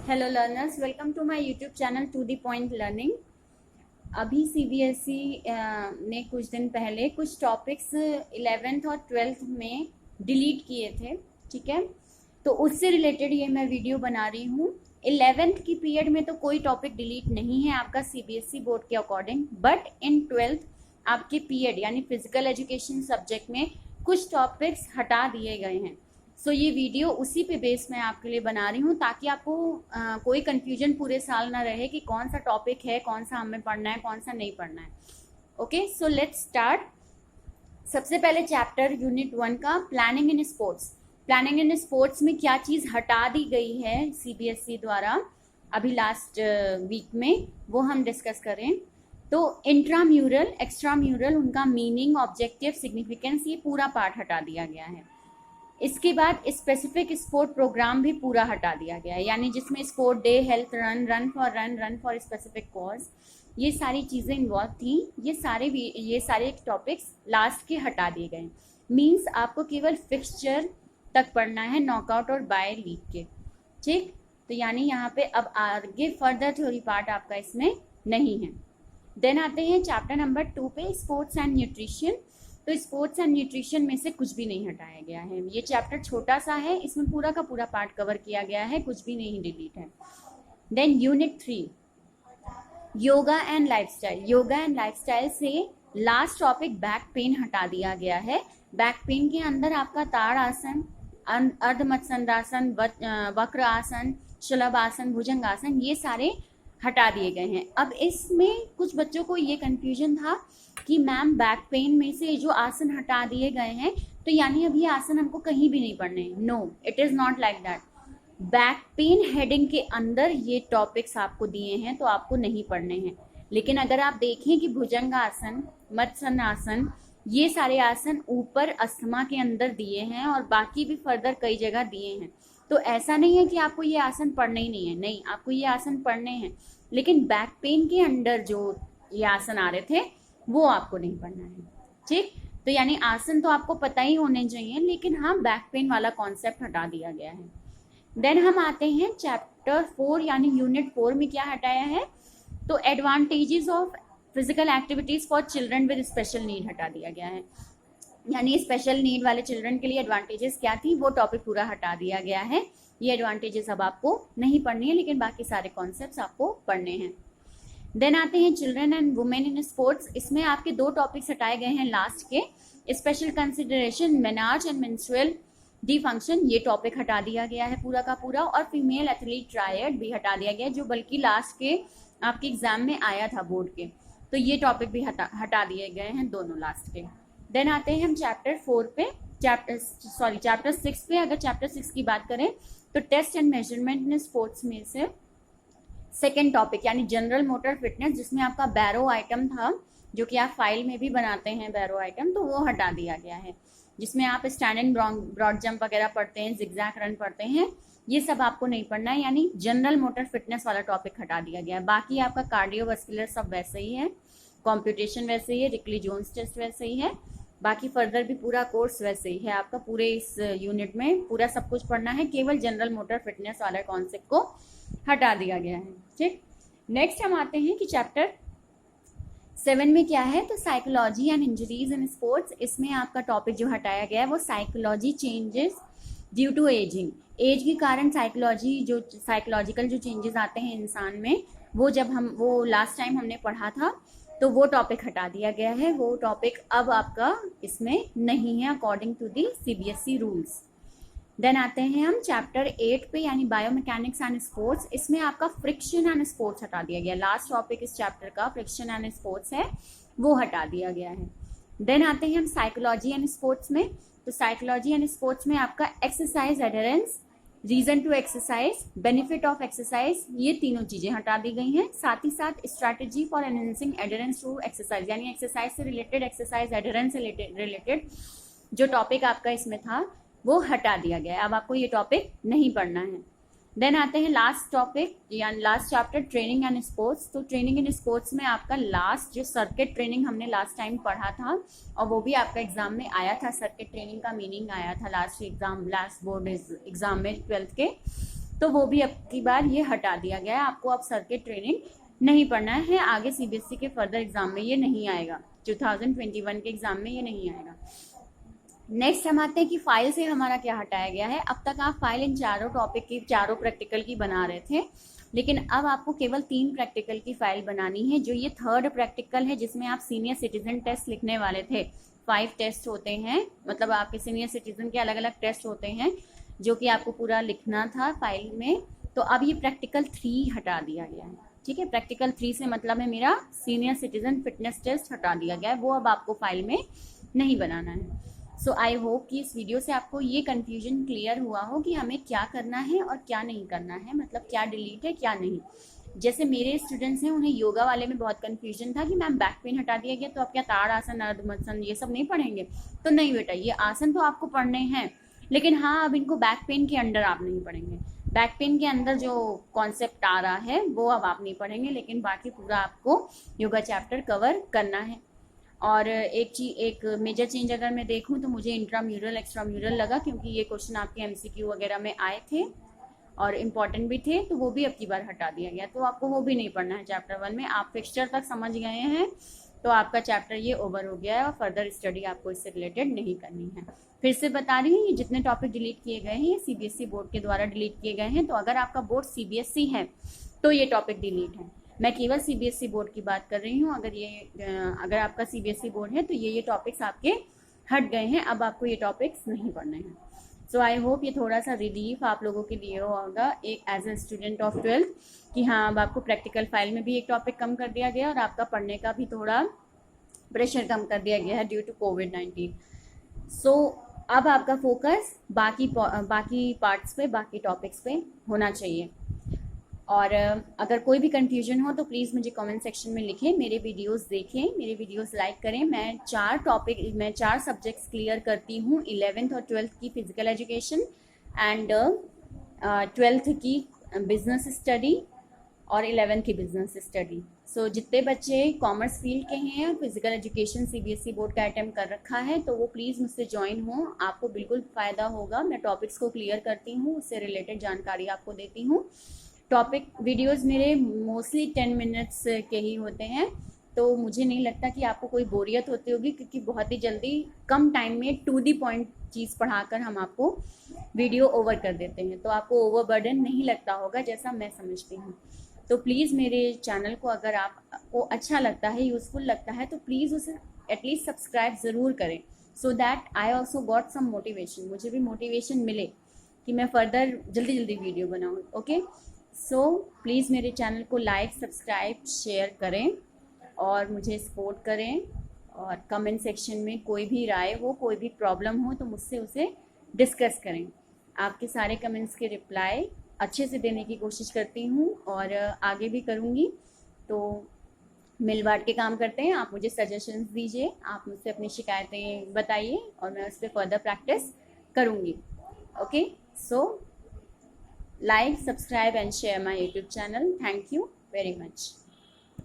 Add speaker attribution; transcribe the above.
Speaker 1: Hello learners, welcome to my YouTube channel to the point learning. अभी CBSE ने कुछ दिन पहले कुछ टॉपिक्स 11th और 12th में डिलीट किए थे। ठीक है, तो उससे रिलेटेड ये मैं वीडियो बना रही हूँ। 11th की पीरियड में तो कोई टॉपिक डिलीट नहीं है आपका सीबीएसई बोर्ड के अकॉर्डिंग, बट इन 12th आपके पीरियड यानी फिजिकल एजुकेशन सब्जेक्ट में कुछ टॉपिक्स हटा दिए गए हैं। सो ये वीडियो उसी पे बेस मैं आपके लिए बना रही हूँ ताकि आपको कोई कंफ्यूजन पूरे साल ना रहे कि कौन सा टॉपिक है, कौन सा हमें पढ़ना है, कौन सा नहीं पढ़ना है। Okay, so let's start. सबसे पहले चैप्टर यूनिट 1 का planning in sports. Planning in sports में क्या चीज़ हटा दी गई है सीबीएसई द्वारा अभी लास्ट वीक में, वो हम डिस्कस करें। तो इंट्राम्यूरल, एक्स्ट्राम्यूरल, उनका मीनिंग, ऑब्जेक्टिव, सिग्निफिकेंस, ये पूरा पार्ट हटा दिया गया है। इसके बाद स्पेसिफिक स्पोर्ट प्रोग्राम भी पूरा हटा दिया गया है, यानी जिसमें sport day, health run, run for specific cause, ये सारी चीज़ें इन्वॉल्व थी। ये सारे टॉपिक्स लास्ट के हटा दिए गए। मींस आपको केवल फिक्सचर तक पढ़ना है, नॉकआउट और बाय लीग के। ठीक, तो यानी यहाँ पे अब आगे फर्दर थ्योरी पार्ट आपका इसमें नहीं है। देन आते हैं चैप्टर नंबर 2 पे, स्पोर्ट्स एंड न्यूट्रिशन। तो स्पोर्ट्स एंड न्यूट्रिशन में से कुछ भी नहीं हटाया गया है। ये चैप्टर छोटा सा है, इसमें पूरा का पूरा पार्ट कवर किया गया है, कुछ भी नहीं डिलीट है। Then unit 3, yoga and lifestyle. Yoga and lifestyle से लास्ट टॉपिक बैक पेन हटा दिया गया है। बैक पेन के अंदर आपका ताड़ आसन, अर्ध मत्स्यंद्रासन, वक्र आसन, शलभ आसन, भुजंग आसन, ये सारे हटा दिए गए हैं। अब इसमें कुछ बच्चों को ये कंफ्यूजन था कि मैम बैक पेन में से जो आसन हटा दिए गए हैं तो यानी अब ये आसन हमको कहीं भी नहीं पढ़ने हैं। No, it is not like that. Back pain heading के अंदर ये टॉपिक्स आपको दिए हैं तो आपको नहीं पढ़ने हैं। लेकिन अगर आप देखें कि भुजंग आसन, मत्स्यासन, ये सारे आसन ऊपर अस्थमा के अंदर दिए हैं और बाकी भी फर्दर कई जगह दिए हैं। तो ऐसा नहीं है कि आपको ये आसन पढ़ने ही नहीं है, नहीं, आपको ये आसन पढ़ने हैं। लेकिन बैक पेन के अंदर जो ये आसन आ रहे थे वो आपको नहीं पढ़ना है। ठीक, तो यानी आसन तो आपको पता ही होने चाहिए, लेकिन हाँ, बैक पेन वाला कॉन्सेप्ट हटा दिया गया है। देन हम आते हैं चैप्टर 4 यानी यूनिट 4 में क्या हटाया है। तो advantages of physical activities for children with special need हटा दिया गया है। यानी स्पेशल नीड वाले चिल्ड्रन के लिए एडवांटेजेस क्या थी, वो टॉपिक पूरा हटा दिया गया है। ये एडवांटेजेस अब आपको नहीं पढ़नी है, लेकिन बाकी सारे कॉन्सेप्ट्स आपको पढ़ने हैं। देन आते हैं children and women in sports. इसमें आपके 2 टॉपिक्स हटाए गए हैं लास्ट के, special consideration, menarche and menstrual dysfunction, ये टॉपिक हटा दिया गया है पूरा का पूरा। और फीमेल एथलीट ट्रायड भी हटा दिया गया, जो बल्कि लास्ट के आपके एग्जाम में आया था बोर्ड के। तो ये टॉपिक भी हटा दिए गए हैं दोनों लास्ट के। देन आते हैं हम चैप्टर 4 पे, चैप्टर 6 पे। अगर चैप्टर 6 की बात करें तो test and measurement in sports में से सेकेंड टॉपिक यानी जनरल मोटर फिटनेस, जिसमें आपका बैरो आइटम था, जो कि आप फाइल में भी बनाते हैं बैरो आइटम, तो वो हटा दिया गया है। जिसमें आप स्टैंडिंग ब्रॉड जंप वगैरह पढ़ते हैं, जिगजैग रन पढ़ते हैं, ये सब आपको नहीं पढ़ना है। यानी जनरल मोटर फिटनेस वाला टॉपिक हटा दिया गया है। बाकी आपका कार्डियोवास्कुलर सब वैसे ही है, कॉम्पिटिशन वैसे ही है, रिकली जोन्स टेस्ट वैसे ही है, बाकी फर्दर भी पूरा कोर्स वैसे ही है आपका। पूरे इस यूनिट में पूरा सब कुछ पढ़ना है, केवल जनरल मोटर फिटनेस वाला कॉन्सेप्ट को हटा दिया गया है। ठीक, नेक्स्ट हम आते हैं कि चैप्टर 7 में क्या है। तो psychology and injuries in sports. इसमें आपका टॉपिक जो हटाया गया है वो psychology changes due to ageing. Age के कारण साइकोलॉजिकल जो चेंजेस आते हैं इंसान में, वो लास्ट टाइम हमने पढ़ा था, तो वो टॉपिक हटा दिया गया है। वो टॉपिक अब आपका इसमें नहीं है according to the CBSE rules. Then आते हैं हम चैप्टर 8 पे यानी बायोमैकेनिक्स एंड स्पोर्ट्स। इसमें आपका फ्रिक्शन एंड स्पोर्ट्स हटा दिया गया। लास्ट टॉपिक इस चैप्टर का फ्रिक्शन एंड स्पोर्ट्स है, वो हटा दिया गया है। देन आते हैं हम साइकोलॉजी एंड स्पोर्ट्स में। तो साइकोलॉजी एंड स्पोर्ट्स में आपका exercise adherence, reason to exercise, benefit of exercise, ये तीनों चीजें हटा दी गई हैं। साथ ही साथ strategy for enhancing adherence to exercise, यानी एक्सरसाइज से रिलेटेड, एक्सरसाइज एडहेरेंस से रिलेटेड जो टॉपिक आपका इसमें था वो हटा दिया गया है। अब आपको ये टॉपिक नहीं पढ़ना है। देन आते हैं लास्ट टॉपिक यानी last chapter, training and sports. तो ट्रेनिंग इन स्पोर्ट्स में आपका लास्ट जो सर्किट ट्रेनिंग हमने लास्ट टाइम पढ़ा था और वो भी आपका एग्जाम में आया था, सर्किट ट्रेनिंग का मीनिंग आया था लास्ट बोर्ड एग्जाम में 12th के। तो वो भी अब की बार ये हटा दिया गया है। आपको अब सर्किट ट्रेनिंग नहीं पढ़ना है। आगे सीबीएसई के फर्दर एग्जाम में ये नहीं आएगा, 2021 के एग्जाम में ये नहीं आएगा। नेक्स्ट हम आते हैं कि फाइल से हमारा क्या हटाया गया है। अब तक आप फाइल इन चारों टॉपिक की, चारों प्रैक्टिकल की बना रहे थे, लेकिन अब आपको केवल 3 प्रैक्टिकल की फाइल बनानी है। जो ये थर्ड प्रैक्टिकल है जिसमें आप सीनियर सिटीजन टेस्ट लिखने वाले थे, 5 टेस्ट होते हैं, मतलब आपके सीनियर सिटीजन के अलग अलग टेस्ट होते हैं जो कि आपको पूरा लिखना था फाइल में। तो अब ये प्रैक्टिकल 3 हटा दिया गया है। ठीक है, प्रैक्टिकल 3 से मतलब है मेरा सीनियर सिटीजन फिटनेस टेस्ट हटा दिया गया है, वो अब आपको फाइल में नहीं बनाना है। सो आई होप कि इस वीडियो से आपको ये कंफ्यूजन क्लियर हुआ हो कि हमें क्या करना है और क्या नहीं करना है, मतलब क्या डिलीट है क्या नहीं। जैसे मेरे स्टूडेंट्स हैं, उन्हें योगा वाले में बहुत कंफ्यूजन था कि मैम बैक पेन हटा दिया गया तो आप क्या ताड़ आसन, अर्धमसन ये सब नहीं पढ़ेंगे। तो नहीं बेटा, ये आसन तो आपको पढ़ने हैं, लेकिन हाँ अब इनको बैक पेन के अंडर आप नहीं पढ़ेंगे। बैक पेन के अंदर जो कॉन्सेप्ट आ रहा है वो अब आप नहीं पढ़ेंगे, लेकिन बाकी पूरा आपको योगा चैप्टर कवर करना है। और एक मेजर चेंज अगर मैं देखूं तो मुझे इंट्राम्यूरल एक्स्ट्राम्यूरल लगा, क्योंकि ये क्वेश्चन आपके एमसीक्यू वगैरह में आए थे और इम्पॉर्टेंट भी थे, तो वो भी अब की बार हटा दिया गया। तो आपको वो भी नहीं पढ़ना है चैप्टर 1 में। आप फिक्सचर तक समझ गए हैं तो आपका चैप्टर ये ओवर हो गया है और फर्दर स्टडी आपको इससे रिलेटेड नहीं करनी है। फिर से बता रही हूँ, ये जितने टॉपिक डिलीट किए गए हैं ये सीबीएसई बोर्ड के द्वारा डिलीट किए गए हैं। तो अगर आपका बोर्ड सीबीएसई है तो ये टॉपिक डिलीट है। मैं केवल सीबीएसई बोर्ड की बात कर रही हूँ। अगर आपका सीबीएसई बोर्ड है तो ये टॉपिक्स आपके हट गए हैं, अब आपको ये टॉपिक्स नहीं पढ़ने हैं। सो आई होप ये थोड़ा सा रिलीफ आप लोगों के लिए होगा एक as a student of 12th कि हाँ अब आपको प्रैक्टिकल फाइल में भी एक टॉपिक कम कर दिया गया और आपका पढ़ने का भी थोड़ा प्रेशर कम कर दिया गया है ड्यू टू कोविड-19। सो अब आपका फोकस बाकी पार्ट्स पे, बाकी टॉपिक्स पे होना चाहिए। और अगर कोई भी कंफ्यूजन हो तो प्लीज़ मुझे कमेंट सेक्शन में लिखें, मेरे वीडियोस देखें, मेरे वीडियोस लाइक करें। मैं 4 सब्जेक्ट्स क्लियर करती हूँ, 11th और 12th की फिजिकल एजुकेशन एंड 12th की बिजनेस स्टडी और 11th की बिजनेस स्टडी। सो जितने बच्चे कॉमर्स फील्ड के हैं, फिजिकल एजुकेशन सीबीएसई बोर्ड का अटेम्प्ट कर रखा है, तो वो प्लीज़ मुझसे ज्वाइन हो, आपको बिल्कुल फ़ायदा होगा। मैं टॉपिक्स को क्लियर करती हूँ, उससे रिलेटेड जानकारी आपको देती हूँ। टॉपिक वीडियोस मेरे मोस्टली 10 मिनट्स के ही होते हैं, तो मुझे नहीं लगता कि आपको कोई बोरियत होती होगी, क्योंकि बहुत ही जल्दी कम टाइम में टू दी पॉइंट चीज़ पढ़ाकर हम आपको वीडियो ओवर कर देते हैं, तो आपको ओवरबर्डन नहीं लगता होगा जैसा मैं समझती हूँ। तो प्लीज़ मेरे चैनल को अगर आपको अच्छा लगता है, यूज़फुल लगता है, तो प्लीज़ उसे एटलीस्ट सब्सक्राइब ज़रूर करें, so that I also got some motivation, मुझे भी मोटिवेशन मिले कि मैं फर्दर जल्दी जल्दी वीडियो बनाऊँ। ओके, सो प्लीज़ मेरे चैनल को लाइक, सब्सक्राइब, शेयर करें और मुझे सपोर्ट करें। और कमेंट सेक्शन में कोई भी राय हो, कोई भी प्रॉब्लम हो तो मुझसे उसे डिस्कस करें। आपके सारे कमेंट्स के रिप्लाई अच्छे से देने की कोशिश करती हूँ और आगे भी करूँगी। तो मिल बांट के काम करते हैं। आप मुझे सजेशंस दीजिए, आप मुझसे अपनी शिकायतें बताइए और मैं उस पर फर्दर प्रैक्टिस करूँगी। Okay, so like, subscribe and share my YouTube channel. Thank you very much.